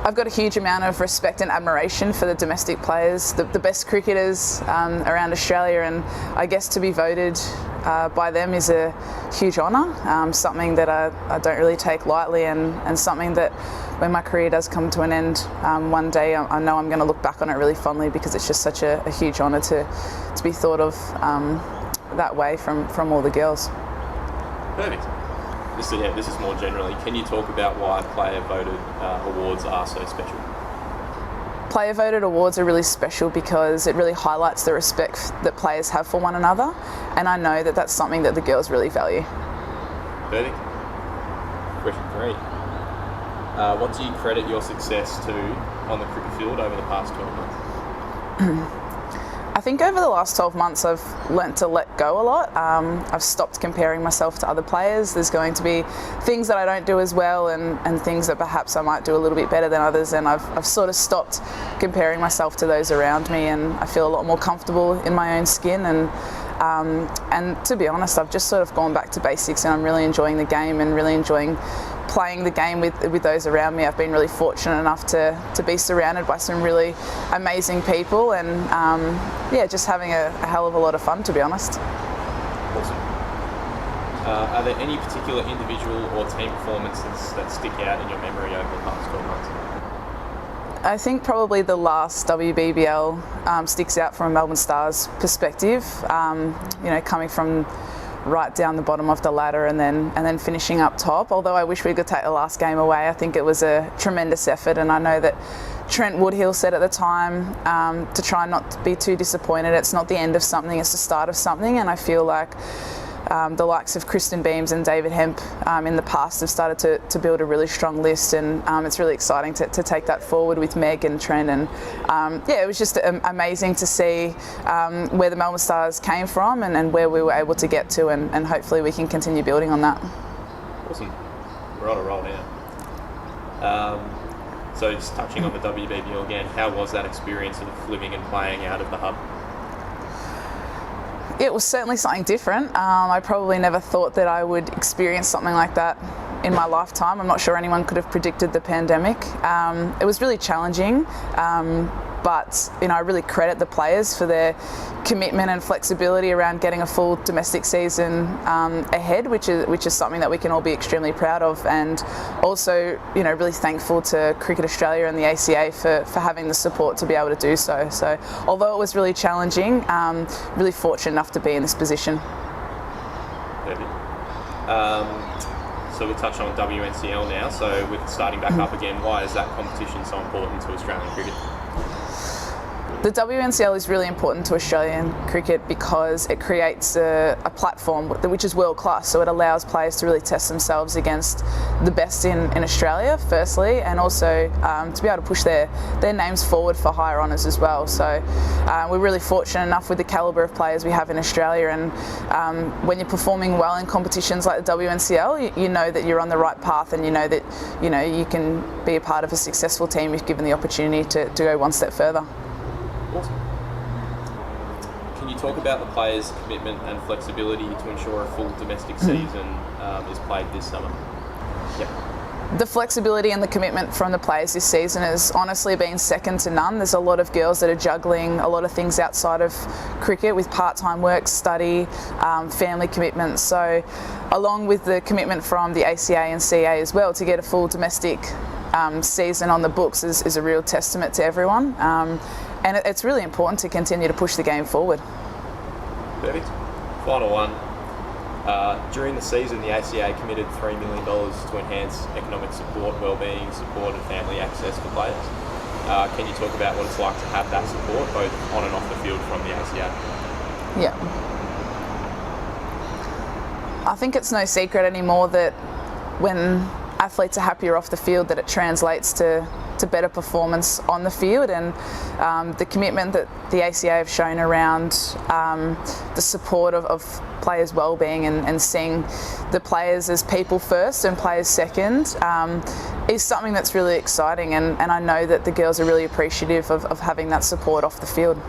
I've got a huge amount of respect and admiration for the domestic players, the best cricketers around Australia, and I guess to be voted by them is a huge honour, something that I don't really take lightly, and something that when my career does come to an end one day, I know I'm going to look back on it really fondly, because it's just such a huge honour to be thought of that way from all the girls. Perfect. This is more generally. Can you talk about why player-voted awards are so special? Player-voted awards are really special because it really highlights the respect that players have for one another, and I know that that's something that the girls really value. Perfect. Question 3. What do you credit your success to on the cricket field over the past 12 months? I think over the last 12 months I've learnt to let go a lot. I've stopped comparing myself to other players. There's going to be things that I don't do as well, and things that perhaps I might do a little bit better than others, and I've sort of stopped comparing myself to those around me, and I feel a lot more comfortable in my own skin, and to be honest, I've just sort of gone back to basics, and I'm really enjoying the game and really enjoying playing the game with those around me. I've been really fortunate enough to be surrounded by some really amazing people, and just having a hell of a lot of fun, to be honest. Awesome. Are there any particular individual or team performances that stick out in your memory over the past 12 months? I think probably the last WBBL sticks out from a Melbourne Stars perspective. Coming from right down the bottom of the ladder and then finishing up top. Although I wish we could take the last game away, I think it was a tremendous effort, and I know that Trent Woodhill said at the time to try not to be too disappointed. It's not the end of something, it's the start of something, and I feel like the likes of Kristen Beams and David Hemp in the past have started to build a really strong list, and it's really exciting to take that forward with Meg and Trent, and it was just amazing to see where the Melbourne Stars came from and where we were able to get to, and hopefully we can continue building on that. Awesome. We're on a roll now. So just touching on the WBBL again, how was that experience of living and playing out of the hub? It was certainly something different. I probably never thought that I would experience something like that in my lifetime. I'm not sure anyone could have predicted the pandemic. It was really challenging, but I really credit the players for their commitment and flexibility around getting a full domestic season ahead, which is something that we can all be extremely proud of, and also really thankful to Cricket Australia and the ACA for having the support to be able to do so. So although it was really challenging, really fortunate enough to be in this position. So we'll touch on WNCL now. So with starting back up again, why is that competition so important to Australian cricket? The WNCL is really important to Australian cricket because it creates a platform which is world class, so it allows players to really test themselves against the best in Australia firstly, and also to be able to push their names forward for higher honours as well. So we're really fortunate enough with the calibre of players we have in Australia, and when you're performing well in competitions like the WNCL, you know that you're on the right path, and you know that you can be a part of a successful team if given the opportunity to go one step further. Awesome. Can you talk about the players' commitment and flexibility to ensure a full domestic season is played this summer? Yep. The flexibility and the commitment from the players this season has honestly been second to none. There's a lot of girls that are juggling a lot of things outside of cricket with part-time work, study, family commitments. So along with the commitment from the ACA and CA as well, to get a full domestic season on the books is a real testament to everyone. And it's really important to continue to push the game forward. Perfect. Final one. During the season, the ACA committed $3 million to enhance economic support, wellbeing support and family access for players. Can you talk about what it's like to have that support, both on and off the field, from the ACA? Yeah. I think it's no secret anymore that when athletes are happier off the field, that it translates to better performance on the field, and the commitment that the ACA have shown around the support of players' wellbeing and seeing the players as people first and players second is something that's really exciting, and I know that the girls are really appreciative of having that support off the field.